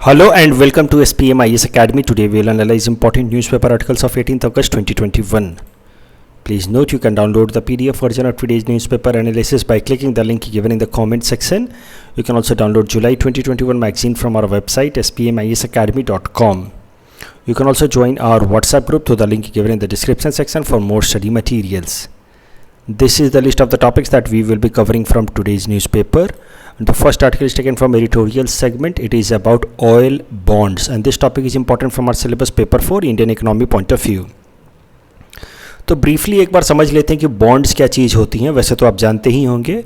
Hello and welcome to SPM IS Academy. Today we will analyze important newspaper articles of 18th August 2021. Please note you can download the PDF version of today's newspaper analysis by clicking the link given in the comment section. You can also download July 2021 magazine from our website spmisacademy.com. You can also join our WhatsApp group through the link given in the description section for more study materials. This is the list of the topics that we will be covering from today's newspaper. And the first article is taken from editorial segment. It is about oil bonds and this topic is important from our syllabus paper 4 Indian economy point of view. तो briefly एक बार समझ लेते हैं कि bonds क्या चीज़ होती हैं. वैसे तो आप जानते ही होंगे.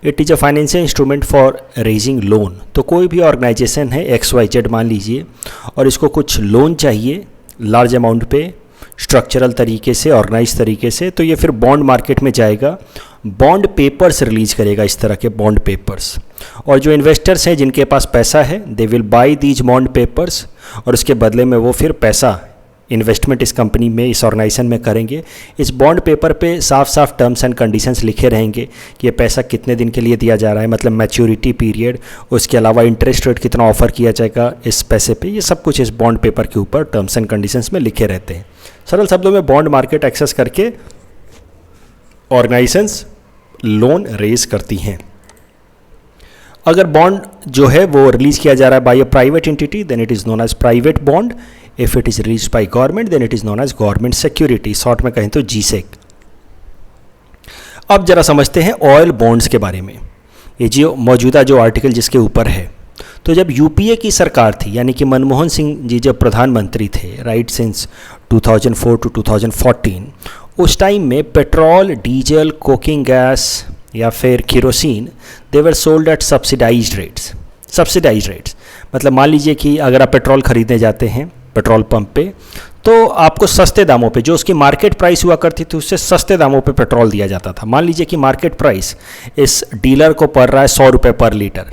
It is a financial instrument for raising loan. तो कोई भी ऑर्गेनाइजेशन है XYZ मान लीजिए और इसको कुछ लोन चाहिए लार्ज अमाउंट पे स्ट्रक्चरल तरीके से, ऑर्गेनाइज तरीके से, तो ये फिर बॉन्ड मार्केट में जाएगा, बॉन्ड पेपर्स रिलीज करेगा, इस तरह के बॉन्ड पेपर्स. और जो इन्वेस्टर्स हैं जिनके पास पैसा है they will buy these bond papers और उसके बदले में वो फिर पैसा इन्वेस्टमेंट इस कंपनी में, इस ऑर्गेनाइजेशन में करेंगे. इस बॉन्ड पेपर पे साफ साफ टर्म्स एंड कंडीशंस लिखे रहेंगे कि ये पैसा कितने दिन के लिए दिया जा रहा है, मतलब मैच्योरिटी पीरियड, उसके अलावा इंटरेस्ट रेट कितना ऑफर किया जाएगा इस पैसे पे, ये सब कुछ इस बॉन्ड पेपर के ऊपर टर्म्स एंड कंडीशंस में लिखे रहते हैं. सरल शब्दों में बॉन्ड मार्केट एक्सेस करके ऑर्गेनाइजेशंस लोन रेज करती हैं. अगर बॉन्ड जो है वो रिलीज किया जा रहा है by a private entity then it is known as private bond. If it is release by government then it is known as government security, short में कहें तो GSEC. अब जरा समझते हैं ऑयल बॉन्ड्स के बारे में. ये जो मौजूदा जो आर्टिकल जिसके ऊपर है, तो जब यूपीए की सरकार थी यानी कि मनमोहन सिंह जी जब प्रधानमंत्री थे राइट सिंस 2004 टू 2014, उस टाइम में पेट्रोल, डीजल, कोकिंग गैस या फिर kerosene they were sold at subsidised rates. Subsidised rates मतलब मान लीजिए कि अगर आप पेट्रोल खरीदने जाते हैं पेट्रोल पंप पे तो आपको सस्ते दामों पे, जो उसकी मार्केट प्राइस हुआ करती थी उससे सस्ते दामों पे पेट्रोल दिया जाता था. मान लीजिए कि मार्केट प्राइस इस डीलर को पड़ रहा है 100 रुपये पर लीटर,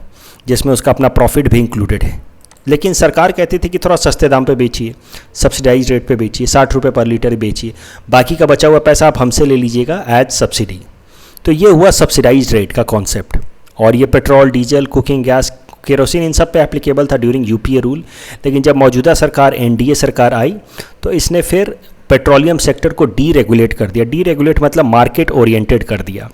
जिसमें उसका अपना प्रॉफिट भी इंक्लूडेड है, लेकिन सरकार कहती थी कि थोड़ा सस्ते दाम पे बेचिए, सब्सिडाइज रेट पे बेचिए, 60 रुपये पर लीटर बेचिए, बाकी का बचा हुआ पैसा आप हमसे ले लीजिएगा एज सब्सिडी. तो ये हुआ सब्सिडाइज रेट का कॉन्सेप्ट. और ये petrol, diesel, cooking gas, kerosene इन सब पे एप्लीकेबल था ड्यूरिंग यूपीए रूल. लेकिन जब मौजूदा सरकार NDA सरकार आई तो इसने फिर पेट्रोलियम सेक्टर को डीरेगुलेट कर दिया. डीरेगुलेट मतलब मार्केट ओरिएंटेड कर दिया.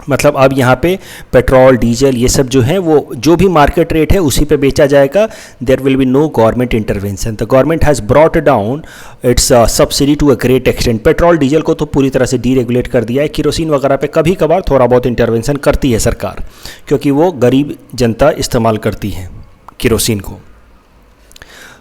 मतलब अब यहाँ पे पेट्रोल, डीजल ये सब जो है वो जो भी मार्केट रेट है उसी पे बेचा जाएगा. There will be no government intervention. The government has brought down its subsidy to a great extent. Petrol, diesel को तो पूरी तरह से डीरेगुलेट कर दिया है. केरोसिन वगैरह पे कभी कभार थोड़ा बहुत इंटरवेंशन करती है सरकार, क्योंकि वो गरीब जनता इस्तेमाल करती है केरोसिन को.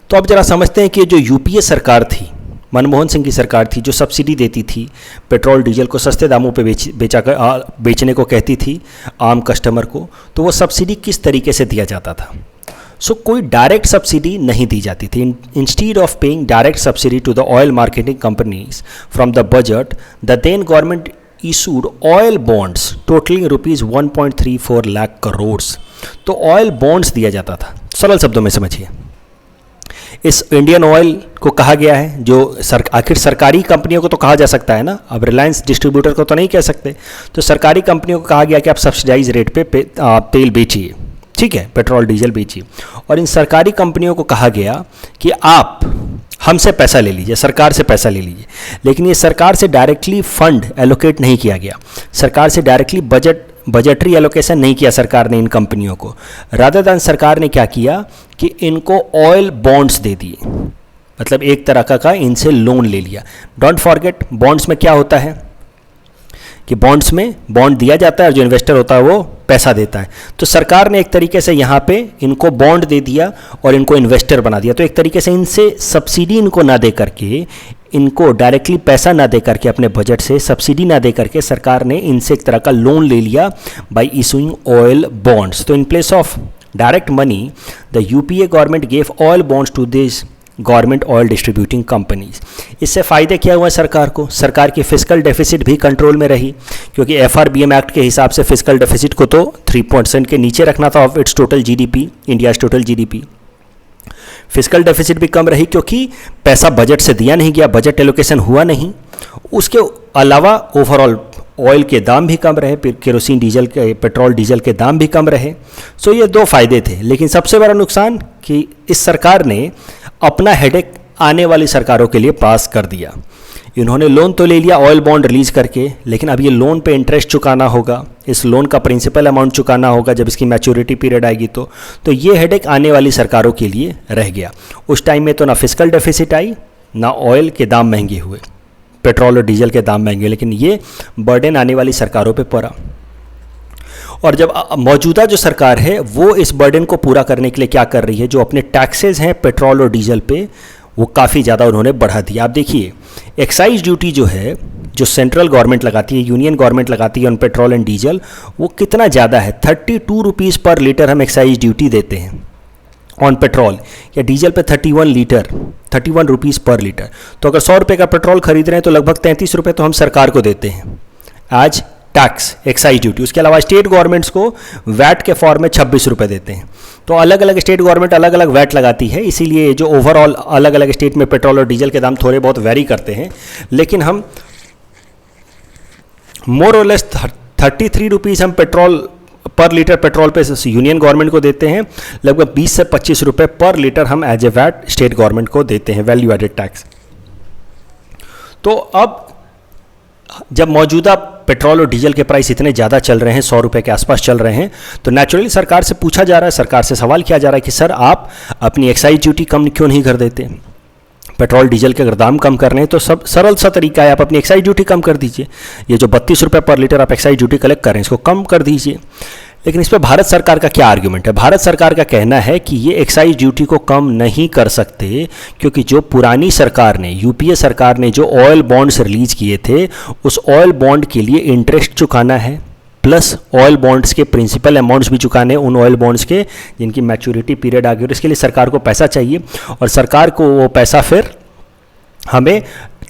तो अब जरा समझते हैं कि जो यूपीए सरकार थी, मनमोहन सिंह की सरकार थी, जो सब्सिडी देती थी पेट्रोल, डीजल को सस्ते दामों पे बेचने को कहती थी आम कस्टमर को, तो वो सब्सिडी किस तरीके से दिया जाता था. सो कोई डायरेक्ट सब्सिडी नहीं दी जाती थी. Instead of paying direct subsidy to the oil marketing companies from the budget, the then government issued oil bonds totaling rupees 1.34 lakh crore. तो ऑयल बॉन्ड्स दिया जाता था. सरल शब्दों में समझिए, इस इंडियन ऑयल को कहा गया है जो आखिर सरकारी कंपनियों को तो कहा जा सकता है ना, अब रिलायंस डिस्ट्रीब्यूटर को तो नहीं कह सकते. तो सरकारी कंपनियों को कहा गया कि आप सब्सिडाइज रेट पे तेल बेचिए, ठीक है, पेट्रोल डीजल बेचिए. और इन सरकारी कंपनियों को कहा गया कि आप हमसे पैसा ले लीजिए, सरकार से पैसा ले लीजिए. लेकिन ये सरकार से डायरेक्टली फंड एलोकेट नहीं किया गया, सरकार से डायरेक्टली बजटरी एलोकेशन नहीं किया सरकार ने इन कंपनियों को. रादर दैन सरकार ने क्या किया कि इनको ऑयल बॉन्ड्स दे दिए, मतलब एक तरह का इनसे लोन ले लिया. डोंट फॉरगेट बॉन्ड्स में क्या होता है कि बॉन्ड्स में बॉन्ड दिया जाता है और जो इन्वेस्टर होता है वो पैसा देता है. तो सरकार ने एक तरीके से यहाँ पे इनको बॉन्ड दे दिया और इनको इन्वेस्टर बना दिया. तो एक तरीके से इनसे सब्सिडी इनको ना दे करके, इनको डायरेक्टली पैसा ना दे करके, अपने बजट से सब्सिडी ना दे करके सरकार ने इनसे एक तरह का लोन ले लिया बाय इशूइंग ऑयल बॉन्ड्स. तो in place of direct money the UPA government gave oil bonds to this government oil distributing companies. इससे फ़ायदे क्या हुआ सरकार को? सरकार की फिस्कल डेफिसिट भी कंट्रोल में रही, क्योंकि FRBM एक्ट के हिसाब से फिस्कल डेफिसिट को तो 3% के नीचे रखना था of its total GDP, India's total GDP. Fiscal deficit भी कम रही क्योंकि पैसा बजट से दिया नहीं गया, बजट एलोकेशन हुआ नहीं. उसके अलावा ओवरऑल ऑयल के दाम भी कम रहे, केरोसिन डीजल के पेट्रोल डीजल के दाम भी कम रहे। सो ये दो फायदे थे। लेकिन सबसे बड़ा नुकसान कि इस सरकार ने अपना हेडेक आने वाली सरकारों के लिए पास कर दिया। इन्होंने लोन तो ले लिया ऑयल बॉन्ड रिलीज करके, लेकिन अब ये लोन पे इंटरेस्ट चुकाना होगा, इस लोन का प्रिंसिपल अमाउंट चुकाना होगा जब इसकी मैच्योरिटी पीरियड आएगी। तो ये हेडेक आने वाली सरकारों के लिए रह गया। उस टाइम में तो ना फिस्कल डेफिसिट आई, ना ऑयल के दाम महंगे हुए, पेट्रोल और डीजल के दाम महंगे, लेकिन ये बर्डन आने वाली सरकारों पे पड़ा। और जब मौजूदा जो सरकार है वो इस बर्डन को पूरा करने के लिए क्या कर रही है, जो अपने टैक्सेस हैं पेट्रोल और डीजल पे वो काफ़ी ज़्यादा उन्होंने बढ़ा दिया। आप देखिए एक्साइज ड्यूटी जो है, जो सेंट्रल गवर्नमेंट लगाती है, यूनियन गवर्नमेंट लगाती है ऑन पेट्रोल एंड डीजल, वो कितना ज़्यादा है, 32 रुपीज़ पर लीटर हम एक्साइज ड्यूटी देते हैं ऑन पेट्रोल, या डीजल पे 31 रुपीज़ पर लीटर। तो अगर 100 रुपये का पेट्रोल खरीद रहे हैं तो लगभग 33 रुपये तो हम सरकार को देते हैं आज टैक्स, एक्साइज ड्यूटी। उसके अलावा स्टेट गवर्नमेंट्स को वैट के फॉर्म में 26 रुपये देते हैं। तो अलग अलग स्टेट गवर्नमेंट अलग अलग वैट लगाती है, इसीलिए जो ओवरऑल अलग अलग स्टेट में पेट्रोल और डीजल के दाम थोड़े बहुत वेरी करते हैं। लेकिन हम मोर और लेस 33 रुपीज़ हम पेट्रोल पर लीटर पेट्रोल पे यूनियन गवर्नमेंट को देते हैं, लगभग 20 से 25 रुपये पर लीटर हम as a VAT state government को देते हैं, वैल्यू एडेड टैक्स। तो अब जब मौजूदा पेट्रोल और डीजल के प्राइस इतने ज़्यादा चल रहे हैं, 100 रुपये के आसपास चल रहे हैं, तो नेचुरली सरकार से पूछा जा रहा है, सरकार से सवाल किया जा रहा है कि सर आप अपनी एक्साइज ड्यूटी कम क्यों नहीं कर देते। पेट्रोल डीजल के अगर दाम कम कर रहे हैं तो सब सरल सा तरीका है, आप अपनी एक्साइज ड्यूटी कम कर दीजिए। ये जो 32 रुपये पर लीटर आप एक्साइज ड्यूटी कलेक्ट कर रहे हैं इसको कम कर दीजिए। लेकिन इस पर भारत सरकार का क्या आर्ग्यूमेंट है? भारत सरकार का कहना है कि ये एक्साइज ड्यूटी को कम नहीं कर सकते, क्योंकि जो पुरानी सरकार ने, यूपीए सरकार ने जो ऑयल बॉन्ड्स रिलीज किए थे, उस ऑयल बॉन्ड के लिए इंटरेस्ट चुकाना है, प्लस ऑयल बॉन्ड्स के प्रिंसिपल अमाउंट्स भी चुकाने, उन ऑयल बॉन्ड्स के जिनकी मैच्योरिटी पीरियड आ गई, और इसके लिए सरकार को पैसा चाहिए। और सरकार को वो पैसा फिर हमें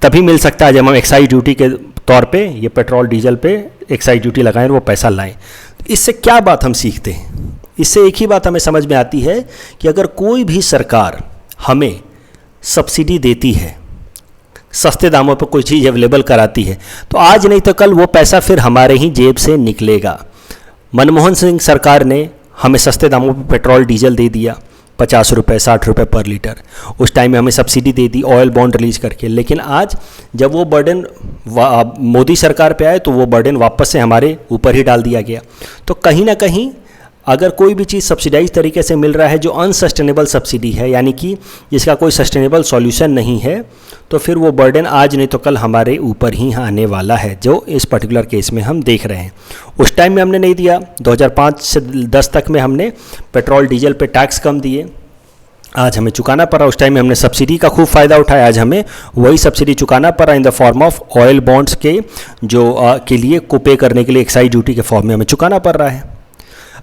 तभी मिल सकता है जब हम एक्साइज ड्यूटी के तौर पे ये पेट्रोल डीजल पे एक्साइज ड्यूटी लगाएं और वो पैसा लाएं। इससे क्या बात हम सीखते हैं? इससे एक ही बात हमें समझ में आती है कि अगर कोई भी सरकार हमें सब्सिडी देती है, सस्ते दामों पर कोई चीज़ अवेलेबल कराती है, तो आज नहीं तो कल वो पैसा फिर हमारे ही जेब से निकलेगा। मनमोहन सिंह सरकार ने हमें सस्ते दामों पर पेट्रोल डीजल दे दिया, 50 रुपये 60 रुपये पर लीटर। उस टाइम में हमें सब्सिडी दे दी ऑयल बॉन्ड रिलीज करके। लेकिन आज जब वो बर्डन मोदी सरकार पे आए तो वो बर्डन वापस से हमारे ऊपर ही डाल दिया गया। तो कहीं ना कहीं अगर कोई भी चीज़ सब्सिडाइज तरीके से मिल रहा है जो अनसस्टेनेबल सब्सिडी है, यानी कि जिसका कोई सस्टेनेबल सॉल्यूशन नहीं है, तो फिर वो बर्डन आज नहीं तो कल हमारे ऊपर ही आने वाला है, जो इस पर्टिकुलर केस में हम देख रहे हैं। उस टाइम में हमने नहीं दिया, 2005 से 10 तक में हमने पेट्रोल डीजल पे टैक्स कम दिए, आज हमें चुकाना पड़ा। उस टाइम में हमने सब्सिडी का खूब फ़ायदा उठाया, आज हमें वही सब्सिडी चुकाना पड़ा in the form of oil bonds के जो के लिए को पे करने के लिए एक्साइज ड्यूटी के फॉर्म में हमें चुकाना पड़ रहा है।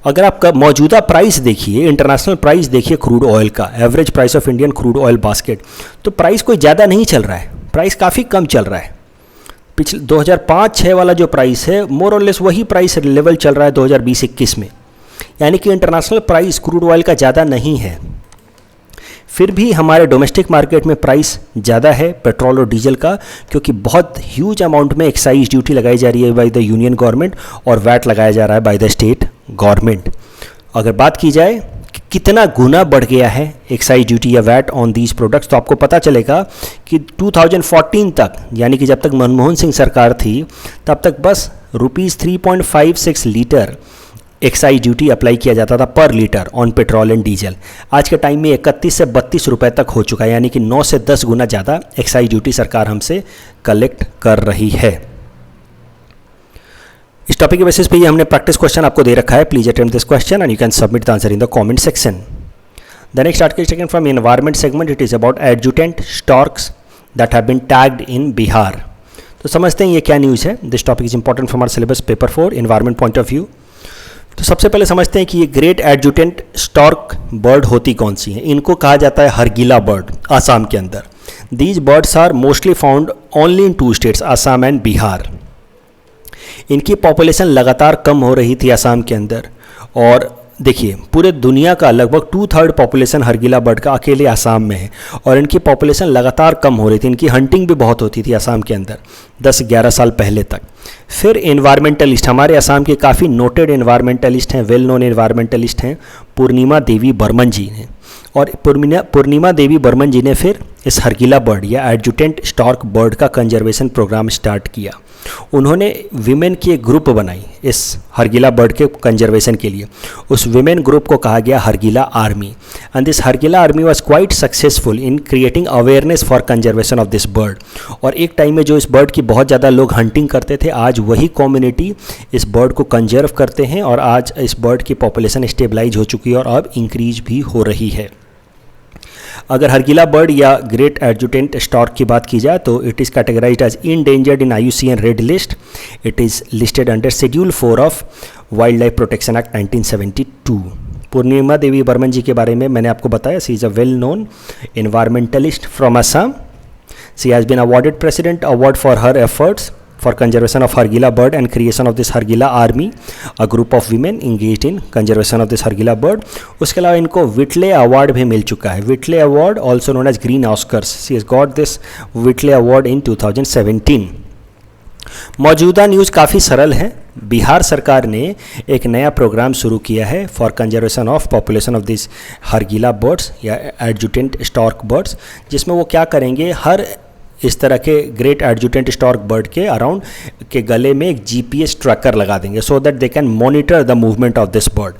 अगर आप मौजूदा प्राइस देखिए, इंटरनेशनल प्राइस देखिए क्रूड ऑयल का, average price of Indian crude oil basket, तो प्राइस कोई ज़्यादा नहीं चल रहा है, प्राइस काफ़ी कम चल रहा है। पिछले 2005-06 वाला जो प्राइस है मोर और लेस वही प्राइस लेवल चल रहा है 2020-21 में, यानी कि इंटरनेशनल प्राइस क्रूड ऑयल का ज़्यादा नहीं है। फिर भी हमारे डोमेस्टिक मार्केट में प्राइस ज़्यादा है पेट्रोल और डीजल का, क्योंकि बहुत ह्यूज अमाउंट में एक्साइज ड्यूटी लगाई जा रही है बाय द यूनियन गवर्नमेंट और वैट लगाया जा रहा है बाय द स्टेट गवर्नमेंट। अगर बात की जाए कि कितना गुना बढ़ गया है एक्साइज ड्यूटी या वैट ऑन दीज प्रोडक्ट्स, तो आपको पता चलेगा कि 2014 तक, यानी कि जब तक मनमोहन सिंह सरकार थी तब तक बस ₹3.56 लीटर एक्साइज ड्यूटी अप्लाई किया जाता था पर litre on petrol and diesel. आज के टाइम में 31 से 32 रुपये तक हो चुका है, यानी कि 9 से 10 गुना ज़्यादा एक्साइज ड्यूटी सरकार हमसे कलेक्ट कर रही है। इस टॉपिक के बेसिस पे ये हमने प्रैक्टिस क्वेश्चन आपको दे रखा है। Please attempt this question and you can submit the answer in the comment section. The next article is taken from environment segment. It is about adjutant storks that have been tagged in Bihar. तो समझते हैं ये क्या news है। This topic is important from our syllabus paper 4 environment point of view. तो सबसे पहले समझते हैं कि ये ग्रेट एडजुटेंट स्टॉर्क बर्ड होती कौन सी है। इनको कहा जाता है हरगिला बर्ड, आसाम के अंदर। These birds are mostly found only in 2 states, Assam and Bihar. इनकी पॉपुलेशन लगातार कम हो रही थी आसाम के अंदर, और देखिए पूरे दुनिया का लगभग 2/3 पॉपुलेशन हरगिला बर्ड का अकेले आसाम में है और इनकी पॉपुलेशन लगातार कम हो रही थी। इनकी हंटिंग भी बहुत होती थी आसाम के अंदर 10-11 साल पहले तक। फिर इन्वायरमेंटलिस्ट, हमारे आसाम के काफ़ी नोटेड इन्वायरमेंटलिस्ट हैं, वेल नोन इन्वायरमेंटलिस्ट हैं पूर्णिमा देवी बर्मन जी ने। और पूर्णिमा देवी बर्मन जी ने फिर इस हरगिला बर्ड या एडजुटेंट स्टॉर्क बर्ड का कंजर्वेशन प्रोग्राम स्टार्ट किया। उन्होंने विमेन की एक ग्रुप बनाई इस हरगिला बर्ड के कंजर्वेशन के लिए। उस विमेन ग्रुप को कहा गया Hargila army and this Hargila army was quite successful in creating awareness for conservation of this bird. और एक टाइम में जो इस बर्ड की बहुत ज़्यादा लोग हंटिंग करते थे, आज वही कम्युनिटी इस बर्ड को कंजर्व करते हैं और आज इस बर्ड की पॉपुलेशन स्टेबलाइज हो चुकी है और अब इंक्रीज भी हो रही है। अगर हरगिला बर्ड या ग्रेट एडजुटेंट स्टॉर्क की बात की जाए तो it is categorized as endangered in IUCN red list. It is listed under schedule 4 of wildlife protection act 1972। Purnima Devi Barman ji के बारे में मैंने आपको बताया, she is a well known environmentalist from Assam. She has been awarded president award for her efforts for conservation of Hargila bird and creation of this Hargila army, a group of women engaged in conservation of this Hargila bird. उसके अलावा इनको विटले award भी मिल चुका है, Whitley award also known as green Oscars. She has got this Whitley award in 2017। मौजूदा news काफ़ी सरल है। बिहार सरकार ने एक नया प्रोग्राम शुरू किया है for conservation of population of this Hargila birds या एडजुटेंट स्टॉर्क बर्ड्स, जिसमें वो क्या करेंगे, हर इस तरह के ग्रेट एडजुटेंट स्टॉर्क बर्ड के अराउंड के गले में एक GPS ट्रैकर लगा देंगे so that they can monitor the movement of this bird.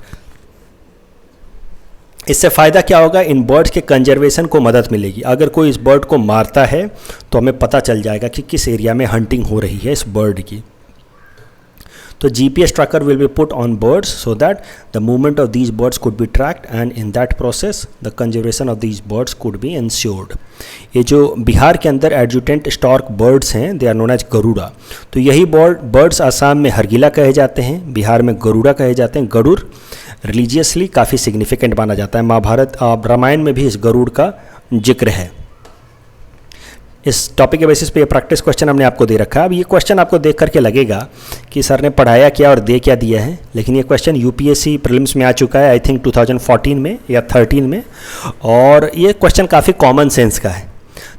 इससे फ़ायदा क्या होगा, इन बर्ड्स के कंजर्वेशन को मदद मिलेगी। अगर कोई इस बर्ड को मारता है तो हमें पता चल जाएगा कि किस एरिया में हंटिंग हो रही है इस बर्ड की। तो GPS tracker will be put on birds so that the movement of these birds could be tracked and in that process the conservation of these birds could be ensured. ये जो बिहार के अंदर एडजुटेंट स्टॉर्क बर्ड्स हैं they are known as Garuda. तो यही birds Assam में हरगिला कहे जाते हैं, बिहार में गरुड़ा कहे जाते हैं। गरुड़ रिलीजियसली काफ़ी सिग्निफिकेंट माना जाता है। महाभारत रामायण में भी इस गरुड़ का जिक्र है। इस टॉपिक के बेसिस पे ये प्रैक्टिस क्वेश्चन हमने आपको दे रखा है। अब ये क्वेश्चन आपको देख करके लगेगा कि सर ने पढ़ाया क्या और दे क्या दिया है, लेकिन ये क्वेश्चन UPSC प्रीलिम्स में आ चुका है आई थिंक 2014 में या 13 में, और ये क्वेश्चन काफ़ी कॉमन सेंस का है।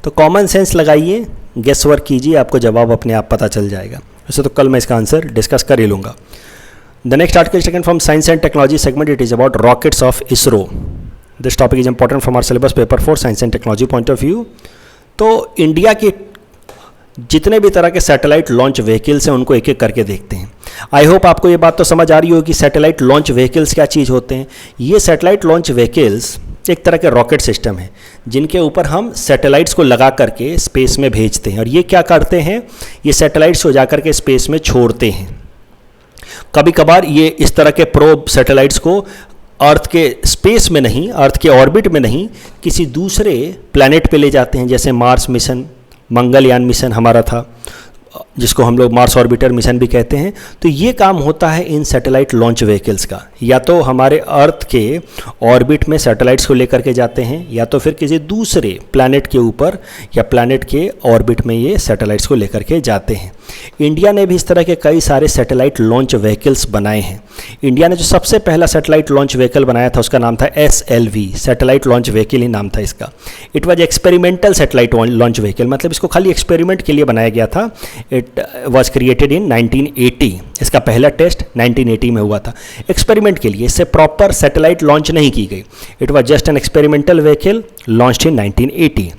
तो कॉमन सेंस लगाइए, गेस वर्क कीजिए, आपको जवाब अपने आप पता चल जाएगा। वैसे तो कल मैं इसका आंसर डिस्कस कर ही लूँगा। The next article taken from science and technology segment, it is about rockets of ISRO. This topic is important from our syllabus paper 4 science and technology point of view. तो इंडिया के जितने भी तरह के satellite launch vehicles हैं उनको एक एक करके देखते हैं। आई होप आपको ये बात तो समझ आ रही होगी कि सैटेलाइट लॉन्च व्हीकल्स क्या चीज़ होते हैं। ये सैटेलाइट लॉन्च व्हीकल्स एक तरह के रॉकेट सिस्टम है जिनके ऊपर हम सैटेलाइट्स को लगा करके स्पेस में भेजते हैं, और ये क्या करते हैं, ये सैटेलाइट्स को जा करके स्पेस में छोड़ते हैं। कभी कभार ये इस तरह के प्रोब सैटेलाइट्स को अर्थ के स्पेस में नहीं, अर्थ के ऑर्बिट में नहीं, किसी दूसरे प्लैनेट पे ले जाते हैं। जैसे मार्स मिशन, मंगलयान मिशन हमारा था जिसको हम लोग मार्स ऑर्बिटर मिशन भी कहते हैं। तो ये काम होता है इन सैटेलाइट लॉन्च व्हीकल्स का। या तो हमारे अर्थ के ऑर्बिट में सैटेलाइट्स को लेकर के जाते हैं, या तो फिर किसी दूसरे प्लैनेट के ऊपर या प्लैनेट के ऑर्बिट में ये सैटेलाइट्स को लेकर के जाते हैं। इंडिया ने भी इस तरह के कई सारे सैटेलाइट लॉन्च व्हीकल्स बनाए हैं। इंडिया ने जो सबसे पहला सैटेलाइट लॉन्च व्हीकल बनाया था उसका नाम था SLV, सैटेलाइट लॉन्च व्हीकल ही नाम था इसका। It was experimental satellite launch vehicle, मतलब इसको खाली एक्सपेरिमेंट के लिए बनाया गया था। It was created in 1980। इसका पहला टेस्ट 1980 में हुआ था एक्सपेरिमेंट के लिए। इससे प्रॉपर सैटेलाइट लॉन्च नहीं की गई। It was just an experimental vehicle launched in 1980।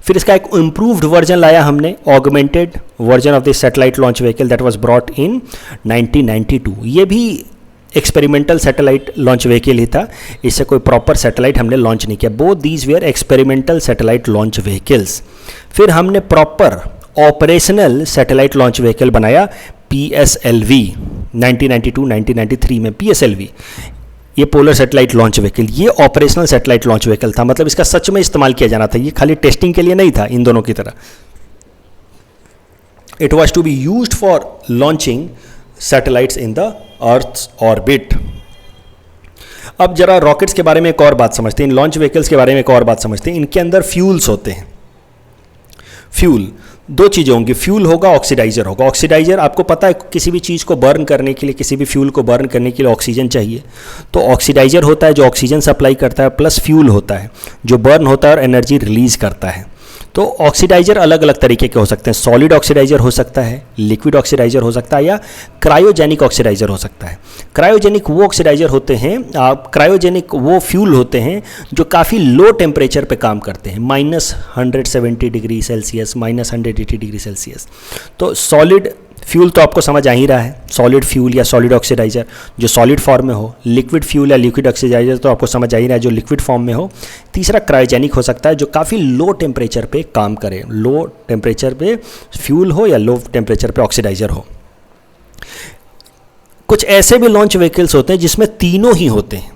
फिर इसका एक इम्प्रूव्ड वर्जन लाया हमने, augmented version of this satellite launch vehicle that was brought in 1992। ये भी एक्सपेरिमेंटल सैटेलाइट लॉन्च व्हीकल ही था, इससे कोई प्रॉपर सैटेलाइट हमने लॉन्च नहीं किया। Both these where experimental satellite launch vehicles. फिर हमने proper operational satellite launch vehicle बनाया PSLV 1992-1993 में। PSLV ये पोलर सैटेलाइट लॉन्च व्हीकल, ये ऑपरेशनल सैटेलाइट लॉन्च व्हीकल था, मतलब इसका सच में इस्तेमाल किया जाना था, ये खाली टेस्टिंग के लिए नहीं था इन दोनों की तरह। It was to be used for launching satellites in the earth's orbit. अब जरा रॉकेट्स के बारे में एक और बात समझते हैं, इन लॉन्च व्हीकल्स के बारे में एक और बात समझते हैं। इनके अंदर फ्यूल्स होते हैं, फ्यूल। दो चीज़ें होंगी, फ्यूल होगा, ऑक्सीडाइजर होगा। ऑक्सीडाइजर आपको पता है किसी भी चीज़ को बर्न करने के लिए, किसी भी फ्यूल को बर्न करने के लिए ऑक्सीजन चाहिए, तो ऑक्सीडाइजर होता है जो ऑक्सीजन सप्लाई करता है, प्लस फ्यूल होता है जो बर्न होता है और एनर्जी रिलीज करता है। तो ऑक्सीडाइजर अलग अलग तरीके के हो सकते हैं, सॉलिड ऑक्सीडाइजर हो सकता है, लिक्विड ऑक्सीडाइजर हो सकता है, या क्रायोजेनिक ऑक्सीडाइजर हो सकता है। क्रायोजेनिक वो ऑक्सीडाइजर होते हैं, क्रायोजेनिक वो फ्यूल होते हैं जो काफ़ी लो टेम्परेचर पे काम करते हैं, -170 डिग्री सेल्सियस, -180 डिग्री सेल्सियस। तो सॉलिड फ्यूल तो आपको समझ आ ही रहा है, सॉलिड फ्यूल या सॉलिड ऑक्सीडाइजर जो सॉलिड फॉर्म में हो। लिक्विड फ्यूल या लिक्विड ऑक्सीडाइजर तो आपको समझ आ ही रहा है जो लिक्विड फॉर्म में हो। तीसरा क्रायोजेनिक हो सकता है जो काफ़ी लो टेम्परेचर पे काम करे, लो टेम्परेचर पे फ्यूल हो या लो टेम्परेचर पे ऑक्सीडाइजर हो। कुछ ऐसे भी लॉन्च व्हीकल्स होते हैं जिसमें तीनों ही होते हैं,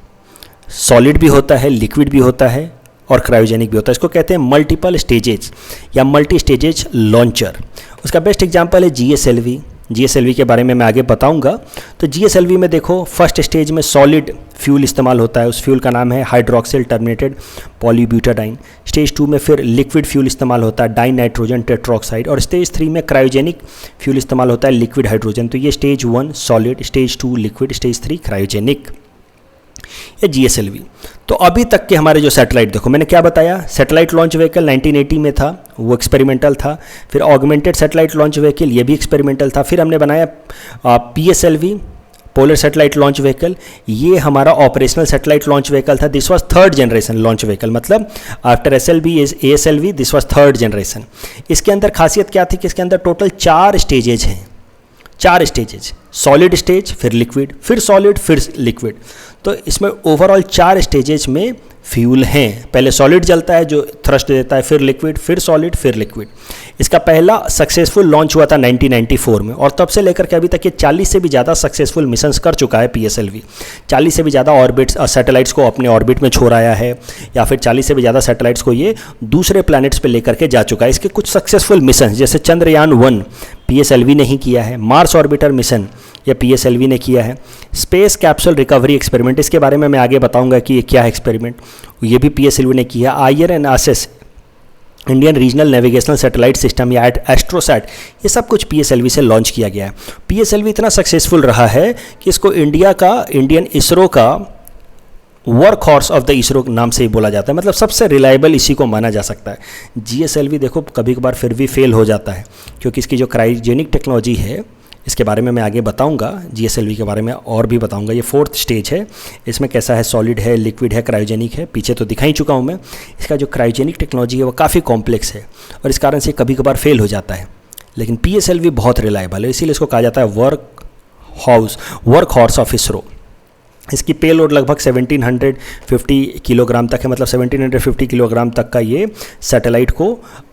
सॉलिड भी होता है, लिक्विड भी होता है और क्रायोजेनिक भी होता है। इसको कहते हैं मल्टीपल स्टेजेज या मल्टी स्टेजेज लॉन्चर। उसका बेस्ट एग्जांपल है जीएसएलवी। जीएसएलवी के बारे में मैं आगे बताऊंगा। तो जीएसएलवी में देखो, फर्स्ट स्टेज में सॉलिड फ्यूल इस्तेमाल होता है, उस फ्यूल का नाम है हाइड्रोक्सिल टर्मिनेटेड पॉलीब्यूटाडाइन। स्टेज 2 में फिर लिक्विड फ्यूल इस्तेमाल होता है, डाई नाइट्रोजन टेट्रोक्साइड। और स्टेज 3 में क्रायोजेनिक फ्यूल इस्तेमाल होता है, लिक्विड हाइड्रोजन। तो ये stage 1 solid, stage 2 liquid, stage 3 cryogenic, या जीएसएलवी। तो अभी तक के हमारे जो सैटेलाइट, देखो मैंने क्या बताया, सैटेलाइट लॉन्च व्हीकल 1980 में था, वो एक्सपेरिमेंटल था। फिर ऑगमेंटेड सैटेलाइट लॉन्च व्हीकल, ये भी एक्सपेरिमेंटल था। फिर हमने बनाया PSLV, polar satellite launch vehicle, ये हमारा ऑपरेशनल सैटेलाइट लॉन्च व्हीकल था। This was third generation launch vehicle, मतलब after SLV ASLV this was third generation. इसके अंदर खासियत क्या थी कि इसके अंदर टोटल 4 स्टेजेज हैं, 4 स्टेजेज, सॉलिड स्टेज, फिर लिक्विड, फिर सॉलिड, फिर लिक्विड। तो इसमें ओवरऑल 4 स्टेजेज में फ्यूल हैं। पहले सॉलिड जलता है जो थ्रस्ट देता है, फिर लिक्विड, फिर सॉलिड, फिर लिक्विड। इसका पहला सक्सेसफुल लॉन्च हुआ था 1994 में, और तब से लेकर के अभी तक ये 40 से भी ज़्यादा सक्सेसफुल मिशंस कर चुका है पीएसएलवी। 40 से भी ज़्यादा ऑर्बिट्स सैटेलाइट्स को अपने ऑर्बिट में छोड़ाया है, या फिर 40 से भी ज़्यादा सैटेलाइट्स को ये दूसरे प्लैनेट्स पे लेकर के जा चुका है। इसके कुछ सक्सेसफुल मिशन जैसे चंद्रयान 1 पीएसएलवी ने ही किया है, मार्स ऑर्बिटर मिशन या पीएसएलवी ने किया है, स्पेस कैप्सूल रिकवरी एक्सपेरिमेंट, इसके बारे में मैं आगे बताऊंगा कि ये क्या है एक्सपेरिमेंट, ये भी पीएसएलवी ने किया। IRNSS Indian regional navigational satellite system या एस्ट्रोसैट, ये सब कुछ पीएसएलवी से लॉन्च किया गया है। पीएसएलवी इतना सक्सेसफुल रहा है कि इसको इंडियन इसरो का work horse of the ISRO नाम से ही बोला जाता है, मतलब सबसे रिलायबल इसी को माना जा सकता है। जीएसएलवी देखो कभी कभार फिर भी फेल हो जाता है, क्योंकि इसकी जो क्रायोजेनिक टेक्नोलॉजी है, इसके बारे में मैं आगे बताऊंगा, जीएसएलवी के बारे में और भी बताऊंगा। ये 4th स्टेज है, इसमें कैसा है, सॉलिड है, लिक्विड है, क्रायोजेनिक है, पीछे तो दिखा ही चुका हूँ मैं। इसका जो क्रायोजेनिक टेक्नोलॉजी है वो काफ़ी कॉम्प्लेक्स है और इस कारण से कभी कभार फेल हो जाता है, लेकिन पीएसएलवी बहुत रिलायबल है, इसीलिए इसको कहा जाता है वर्क हॉर्स ऑफ इसरो। इसकी पेलोड लगभग 1750 किलोग्राम तक है, मतलब 1750 किलोग्राम तक का ये सैटेलाइट को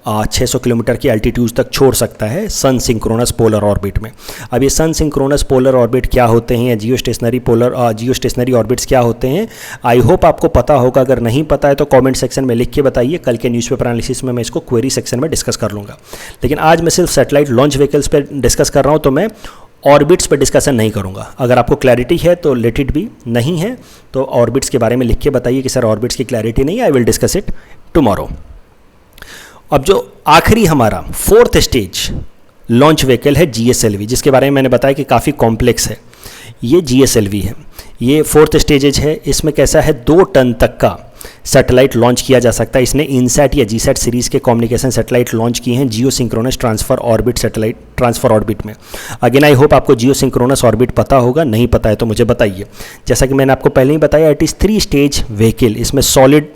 600 किलोमीटर की एल्टीट्यूड तक छोड़ सकता है सन सिंक्रोनस पोलर ऑर्बिट में। अब ये सन सिंक्रोनस पोलर ऑर्बिट क्या होते हैं, या जियो स्टेशनरी ऑर्बिट्स क्या होते हैं, आई होप आपको पता होगा। अगर नहीं पता है तो कमेंट सेक्शन में लिख के बताइए, कल के न्यूज़पेपर एनालिसिस में मैं इसको क्वेरी सेक्शन में डिस्कस कर लूँगा। लेकिन आज मैं सिर्फ सैटेलाइट लॉन्च व्हीकल्स पर डिस्कस कर रहा हूँ, तो मैं ऑर्बिट्स पर डिस्कशन नहीं करूंगा। अगर आपको क्लैरिटी है तो लेट इट बी, नहीं है तो ऑर्बिट्स के बारे में लिख के बताइए कि सर ऑर्बिट्स की क्लैरिटी नहीं है, I will discuss it tomorrow. अब जो आखिरी हमारा 4th स्टेज लॉन्च व्हीकल है जीएसएलवी, जिसके बारे में मैंने बताया कि काफ़ी कॉम्प्लेक्स है। ये जीएसएलवी है, ये 4th स्टेज है। इसमें कैसा है, 2 टन तक का सैटेलाइट लॉन्च किया जा सकता है। इसने इनसैट या जीसैट सीरीज़ के कम्युनिकेशन सैटेलाइट लॉन्च किए हैं geosynchronous transfer orbit satellite transfer orbit में। अगेन आई होप आपको जियो सिंक्रोनस ऑर्बिट पता होगा, नहीं पता है तो मुझे बताइए। जैसा कि मैंने आपको पहले ही बताया, इट इज़ 3 स्टेज व्हीकल। इसमें सॉलिड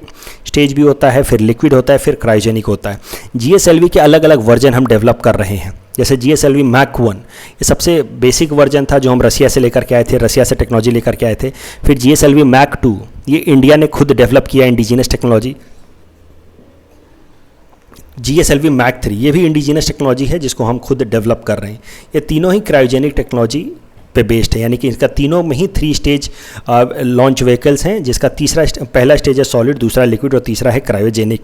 स्टेज भी होता है, फिर लिक्विड होता है, फिर क्रायोजेनिक होता है। जीएसएलवी के अलग अलग वर्जन हम डेवलप कर रहे हैं, जैसे जीएसएलवी मैक 1 ये सबसे बेसिक वर्जन था जो हम रसिया से लेकर के आए थे, रसिया से टेक्नोलॉजी लेकर के आए थे। फिर जीएसएलवी मैक 2 ये इंडिया ने खुद डेवलप किया, इंडिजिनस टेक्नोलॉजी। जीएसएलवी मैक 3 ये भी इंडिजिनस टेक्नोलॉजी है जिसको हम खुद डेवलप कर रहे हैं। ये तीनों ही क्रायोजेनिक टेक्नोलॉजी पे बेस्ड है, यानी कि इसका तीनों में ही 3 स्टेज लॉन्च व्हीकल्स हैं, जिसका पहला स्टेज है सॉलिड, दूसरा लिक्विड और तीसरा है क्रायोजेनिक।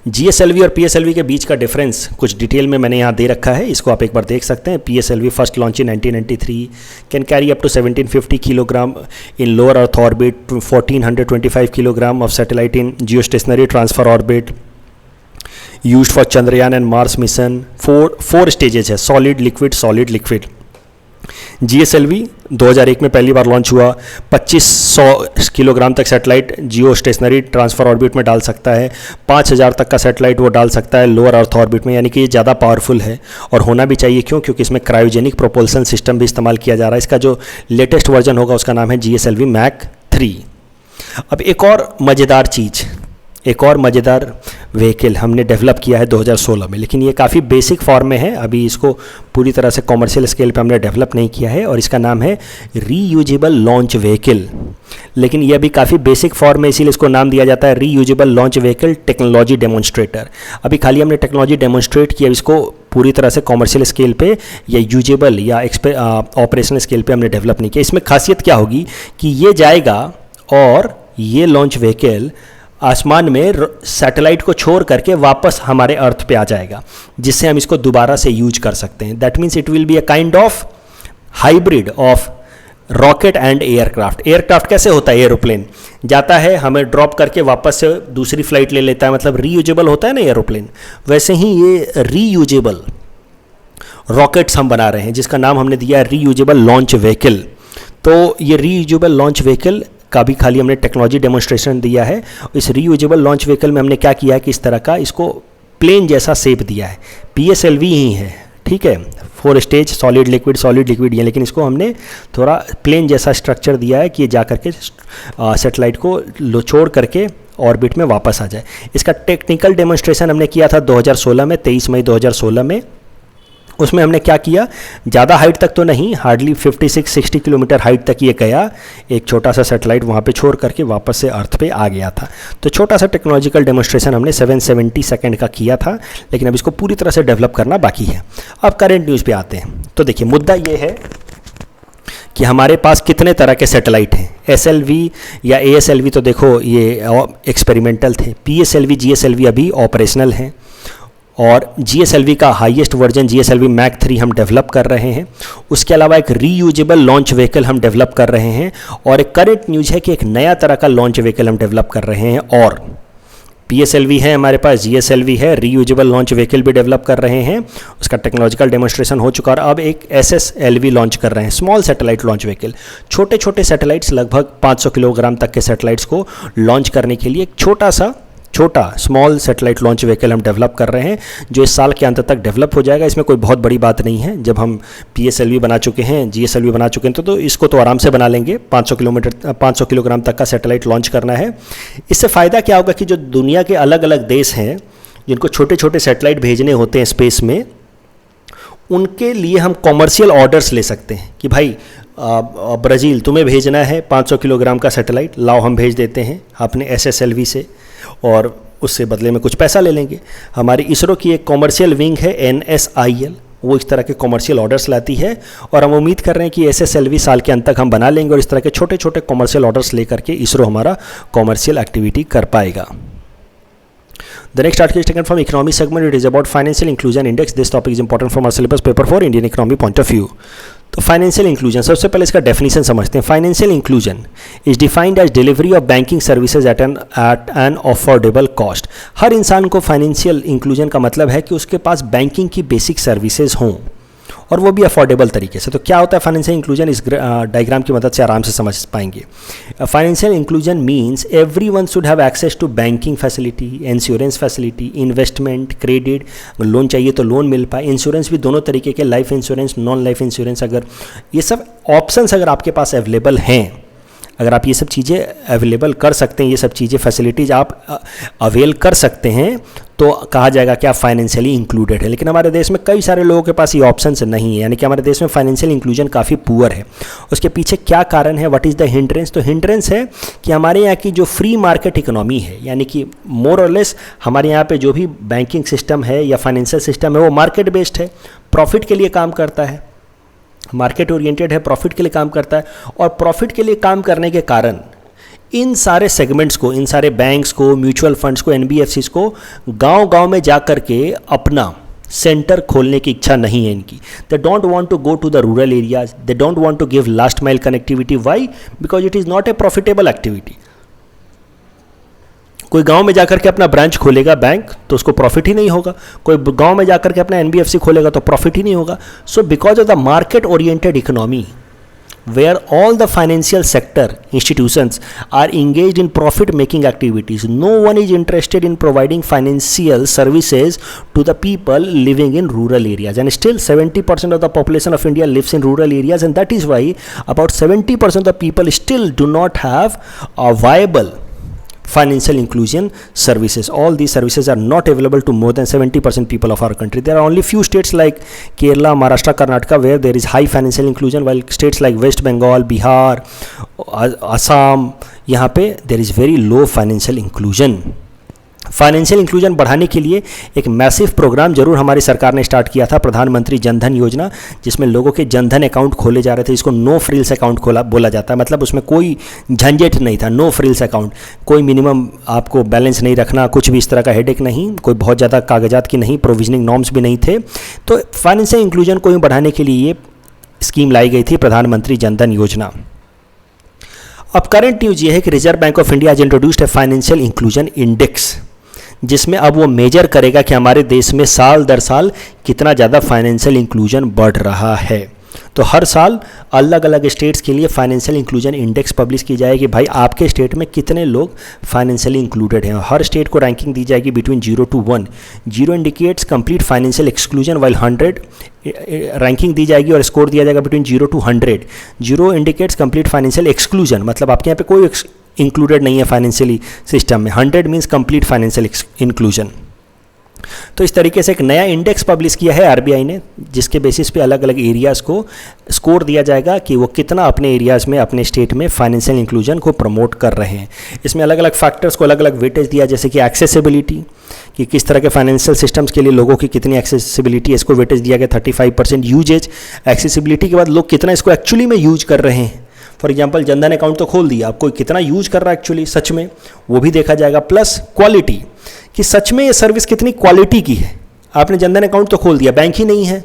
जीएसएलवी और पीएसएलवी के बीच का डिफरेंस कुछ डिटेल में मैंने यहाँ दे रखा है, इसको आप एक बार देख सकते हैं। PSLV first launch in 1993, can carry up to 1750 kilogram in lower earth orbit, 1425 kilogram of satellite in geostationary transfer orbit, used for Chandrayaan and Mars mission. Four stages है, सॉलिड लिक्विड। GSLV 2001 में पहली बार launch हुआ। 2500 kilogram तक satellite जियो stationery transfer orbit में डाल सकता है। 5000 तक का सैटेलाइट वो डाल सकता है लोअर अर्थ ऑर्बिट में, यानी कि ये ज़्यादा पावरफुल है और होना भी चाहिए। क्यों? क्योंकि इसमें क्रायोजेनिक प्रोपल्सन सिस्टम भी इस्तेमाल किया जा रहा है। इसका जो लेटेस्ट वर्जन होगा उसका नाम है GSLV Mach 3। अब एक और मज़ेदार व्हीकल हमने डेवलप किया है 2016 में, लेकिन ये काफ़ी बेसिक फॉर्म में है, अभी इसको पूरी तरह से कॉमर्शियल स्केल पे हमने डेवलप नहीं किया है, और इसका नाम है रीयूजेबल लॉन्च व्हीकल। लेकिन ये अभी काफ़ी बेसिक फॉर्म में, इसीलिए इसको नाम दिया जाता है reusable launch vehicle technology demonstrator. अभी खाली हमने टेक्नोलॉजी डेमोन्स्ट्रेट किया, इसको पूरी तरह से कॉमर्शियल स्केल पे या यूजेबल या ऑपरेशनल स्केल पे हमने डेवलप नहीं किया। इसमें खासियत क्या होगी कि ये जाएगा और ये लॉन्च व्हीकल आसमान में सैटेलाइट को छोड़ करके वापस हमारे अर्थ पे आ जाएगा, जिससे हम इसको दोबारा से यूज कर सकते हैं। That means it will be a kind of hybrid of rocket and aircraft. Aircraft कैसे होता है? एरोप्लेन जाता है, हमें ड्रॉप करके वापस से दूसरी फ्लाइट ले लेता है, मतलब रीयूजेबल होता है ना एरोप्लेन। वैसे ही ये रीयूजेबल रॉकेट्स हम बना रहे हैं, जिसका नाम हमने दिया है रीयूजेबल लॉन्च व्हीकल। तो ये रीयूजेबल लॉन्च व्हीकल का भी खाली हमने टेक्नोलॉजी डेमोन्स्ट्रेशन दिया है। इस रीयूजेबल लॉन्च व्हीकल में हमने क्या किया है कि इस तरह का इसको प्लेन जैसा शेप दिया है। PSLV ही है, ठीक है, 4 स्टेज सॉलिड लिक्विड ये, लेकिन इसको हमने थोड़ा प्लेन जैसा स्ट्रक्चर दिया है कि ये जा करके सैटेलाइट को छोड़ करके ऑर्बिट में वापस आ जाए। इसका टेक्निकल डेमोन्स्ट्रेशन हमने किया था 2016 में, 23 मई 2016 में। उसमें हमने क्या किया, ज़्यादा हाइट तक तो नहीं, हार्डली 56-60 किलोमीटर हाइट तक ये गया। एक छोटा सा सैटेलाइट वहाँ पे छोड़ करके वापस से अर्थ पे आ गया था। तो छोटा सा टेक्नोलॉजिकल डेमोन्स्ट्रेशन हमने 770 सेकंड का किया था, लेकिन अब इसको पूरी तरह से डेवलप करना बाकी है। अब करंट न्यूज़ पे आते हैं। तो देखिए, मुद्दा ये है कि हमारे पास कितने तरह के सैटेलाइट हैं। SLV या ASLV तो देखो ये एक्सपेरिमेंटल थे। PSLV GSLV अभी ऑपरेशनल हैं, और GSLV का हाईएस्ट वर्जन GSLV Mach 3 हम डेवलप कर रहे हैं। उसके अलावा एक रीयूजेबल लॉन्च व्हीकल हम डेवलप कर रहे हैं, और एक करंट न्यूज़ है कि एक नया तरह का लॉन्च व्हीकल हम डेवलप कर रहे हैं। और PSLV है हमारे पास, GSLV है, रीयूजेबल लॉन्च व्हीकल भी डेवलप कर रहे हैं, उसका टेक्नोलॉजिकल डेमोन्स्ट्रेशन हो चुका है। और अब एक SSLV लॉन्च कर रहे हैं, स्मॉल सैटेलाइट लॉन्च व्हीकल। छोटे छोटे सैटेलाइट्स, लगभग 500 किलोग्राम तक के सैटेलाइट्स को लॉन्च करने के लिए एक छोटा स्मॉल सैटेलाइट लॉन्च व्हीकल हम डेवलप कर रहे हैं, जो इस साल के अंत तक डेवलप हो जाएगा। इसमें कोई बहुत बड़ी बात नहीं है। जब हम PSLV बना चुके हैं, GSLV बना चुके हैं, तो इसको तो आराम से बना लेंगे। 500 किलोग्राम तक का सैटेलाइट लॉन्च करना है। इससे फ़ायदा क्या होगा कि जो दुनिया के अलग अलग देश हैं जिनको छोटे छोटे सैटेलाइट भेजने होते हैं स्पेस में, उनके लिए हम कॉमर्शियल ऑर्डर्स ले सकते हैं कि भाई ब्राज़ील तुम्हें भेजना है 500 किलोग्राम का सैटेलाइट, लाओ हम भेज देते हैं अपने SSLV से, और उससे बदले में कुछ पैसा ले लेंगे। हमारी इसरो की एक कॉमर्शियल विंग है NSIL, वो इस तरह के कॉमर्शियल ऑर्डर्स लाती है, और हम उम्मीद कर रहे हैं कि SSLV साल के अंत तक हम बना लेंगे, और इस तरह के छोटे छोटे कॉमर्शियल ऑर्डर्स लेकर के इसरो हमारा कॉमर्शियल एक्टिविटी कर पाएगा। The next article is taken from economy segment. It is about financial inclusion index. This topic is important from our syllabus paper for Indian economy point of view. तो financial inclusion, सबसे पहले इसका definition समझते हैं। Financial inclusion is defined as delivery of banking services at an affordable cost. हर इंसान को financial inclusion का मतलब है कि उसके पास बैंकिंग की बेसिक सर्विसेज हों, और वो भी अफोर्डेबल तरीके से। तो क्या होता है फाइनेंशियल इंक्लूजन, इस डायग्राम की मदद से आराम से समझ पाएंगे। Financial inclusion means everyone should have access to banking facility, insurance facility, investment, credit, loan चाहिए तो लोन मिल पाए, इंश्योरेंस भी दोनों तरीके के, life insurance, non life insurance. अगर ये सब ऑप्शंस अगर आपके पास अवेलेबल हैं, अगर आप ये सब चीज़ें अवेलेबल कर सकते हैं, ये सब चीज़ें फैसिलिटीज़ आप अवेल कर सकते हैं, तो कहा जाएगा कि आप फाइनेंशियली इंक्लूडेड है। लेकिन हमारे देश में कई सारे लोगों के पास ये ऑप्शंस नहीं है, यानी कि हमारे देश में फाइनेंशियल इंक्लूजन काफ़ी पुअर है। उसके पीछे क्या कारण है, व्हाट इज़ द हिंड्रेंस? तो हिंड्रेंस है कि हमारे यहाँ की जो फ्री मार्केट इकोनॉमी है, यानी कि मोर और लेस हमारे यहाँ पे जो भी बैंकिंग सिस्टम है या फाइनेंशियल सिस्टम है, वो मार्केट बेस्ड है, प्रॉफिट के लिए काम करता है, मार्केट ओरिएंटेड है, प्रॉफिट के लिए काम करता है। और प्रॉफिट के लिए काम करने के कारण इन सारे सेगमेंट्स को, इन सारे बैंक्स को, म्यूचुअल फंड्स को, NBFCs को गांव-गांव में जा कर के अपना सेंटर खोलने की इच्छा नहीं है इनकी। They don't want to go to the rural areas, they don't want to give last mile connectivity. Why? Because it is not a profitable activity. कोई गांव में जाकर के अपना ब्रांच खोलेगा बैंक तो उसको प्रॉफिट ही नहीं होगा, कोई गांव में जाकर के अपना एनबीएफसी खोलेगा तो प्रॉफिट ही नहीं होगा. So because of the market oriented economy where all the financial sector institutions are engaged in profit making activities, no one is interested in providing financial services to the people living in rural areas, and still 70% of the population of India lives in rural areas, and that is why about 70% of the people still do not have a viable financial inclusion services. All these services are not available to more than 70% people of our country. There are only few states like Kerala, Maharashtra, Karnataka where there is high financial inclusion, while states like West Bengal, Bihar, Assam, यहाँ पे there is very low financial inclusion. Financial inclusion बढ़ाने के लिए एक massive programme जरूर हमारी सरकार ने स्टार्ट किया था, प्रधानमंत्री जनधन योजना, जिसमें लोगों के जनधन अकाउंट खोले जा रहे थे. इसको नो फ्रिल्स अकाउंट खोला बोला जाता है, मतलब उसमें कोई झंझट नहीं था. नो फ्रिल्स अकाउंट, कोई मिनिमम आपको बैलेंस नहीं रखना, कुछ भी इस तरह का हेडेक नहीं, कोई बहुत ज़्यादा कागजात की नहीं, प्रोविजनिंग नॉर्म्स भी नहीं थे. तो फाइनेंशियल इंक्लूजन को बढ़ाने के लिए ये स्कीम लाई गई थी, प्रधानमंत्री जनधन योजना. अब करंट न्यूज ये है कि reserve bank of India has introduced a financial inclusion index, जिसमें अब वो मेजर करेगा कि हमारे देश में साल दर साल कितना ज़्यादा फाइनेंशियल इंक्लूजन बढ़ रहा है. तो हर साल अलग अलग स्टेट्स के लिए फाइनेंशियल इंक्लूजन इंडेक्स पब्लिश की जाएगी. भाई आपके स्टेट में कितने लोग फाइनेंशियली इंक्लूडेड हैं. हर स्टेट को रैंकिंग दी जाएगी between 0 to 1. 0 indicates complete financial exclusion, while 100 ranking दी जाएगी और स्कोर दिया जाएगा between 0 to 100. 0 indicates complete financial exclusion, मतलब आपके यहाँ पे कोई इंक्लूडेड नहीं है फाइनेंशियली सिस्टम में. 100 मीन्स कंप्लीट फाइनेंशियल इंक्लूजन. तो इस तरीके से एक नया इंडेक्स पब्लिश किया है आरबीआई ने, जिसके बेसिस पे अलग अलग एरियाज़ को स्कोर दिया जाएगा कि वो कितना अपने एरियाज़ में, अपने स्टेट में फाइनेंशियल इंक्लूजन को प्रमोट कर रहे हैं. इसमें अलग अलग फैक्टर्स को अलग अलग वेटेज दिया, जैसे कि एक्सेसिबिलिटी, कि किस तरह के फाइनेंशियल सिस्टम्स के लिए लोगों की कितनी एक्सेसिबिलिटी है, इसको वेटेज दिया गया 35%. यूजेज, एक्सेसिबिलिटी के बाद लोग कितना इसको एक्चुअली में यूज कर रहे हैं. फॉर एग्जांपल जनधन अकाउंट तो खोल दिया, आपको कितना यूज कर रहा है एक्चुअली सच में, वो भी देखा जाएगा. प्लस क्वालिटी, कि सच में ये सर्विस कितनी क्वालिटी की है. आपने जनधन अकाउंट तो खोल दिया, बैंक ही नहीं है,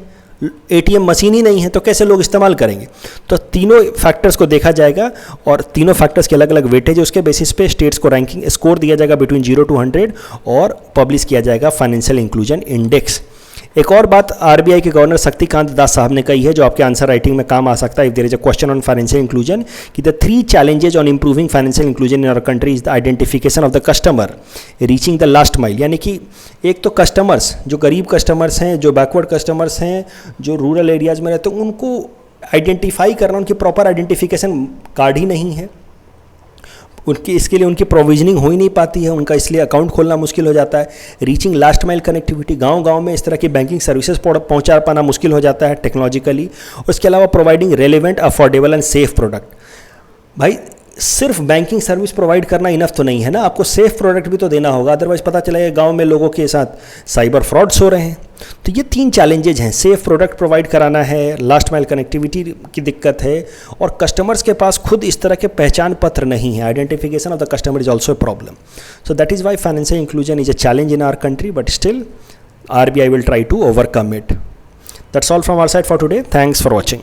एटीएम मशीन ही नहीं है, तो कैसे लोग इस्तेमाल करेंगे. तो तीनों फैक्टर्स को देखा जाएगा और तीनों फैक्टर्स के अलग अलग वेटेज, उसके बेसिस पे स्टेट्स को रैंकिंग स्कोर दिया जाएगा बिटवीन 0 to 100 और पब्लिश किया जाएगा फाइनेंशियल इंक्लूजन इंडेक्स. एक और बात आरबीआई के गवर्नर शक्तिकांत दास साहब ने कही है, जो आपके आंसर राइटिंग में काम आ सकता है if there is a question on financial inclusion, कि the 3 challenges on improving financial inclusion in our country is the identification of the customer, reaching the last mile. यानी कि एक तो कस्टमर्स, जो गरीब कस्टमर्स हैं, जो बैकवर्ड कस्टमर्स हैं, जो रूरल एरियाज़ में रहते हैं, उनको आइडेंटिफाई करना, उनकी प्रॉपर आइडेंटिफिकेशन कार्ड ही नहीं है उनकी, इसके लिए उनकी प्रोविजनिंग हो ही नहीं पाती है उनका, इसलिए अकाउंट खोलना मुश्किल हो जाता है. रीचिंग लास्ट माइल कनेक्टिविटी, गांव-गांव में इस तरह की बैंकिंग सर्विसेज पहुंचा पाना मुश्किल हो जाता है टेक्नोलॉजिकली. उसके अलावा providing relevant, affordable and safe product. भाई सिर्फ बैंकिंग सर्विस प्रोवाइड करना इनफ तो नहीं है ना, आपको सेफ प्रोडक्ट भी तो देना होगा, अदरवाइज पता चलेगा गांव में लोगों के साथ साइबर फ्रॉड्स हो रहे हैं. तो ये 3 चैलेंजेज हैं, सेफ प्रोडक्ट प्रोवाइड कराना है, लास्ट माइल कनेक्टिविटी की दिक्कत है, और कस्टमर्स के पास खुद इस तरह के पहचान पत्र नहीं है. Identification of the customer is also a problem. So that is why financial inclusion is a challenge in our country, but still RBI will try to overcome it. That's all from our side for today. Thanks for watching.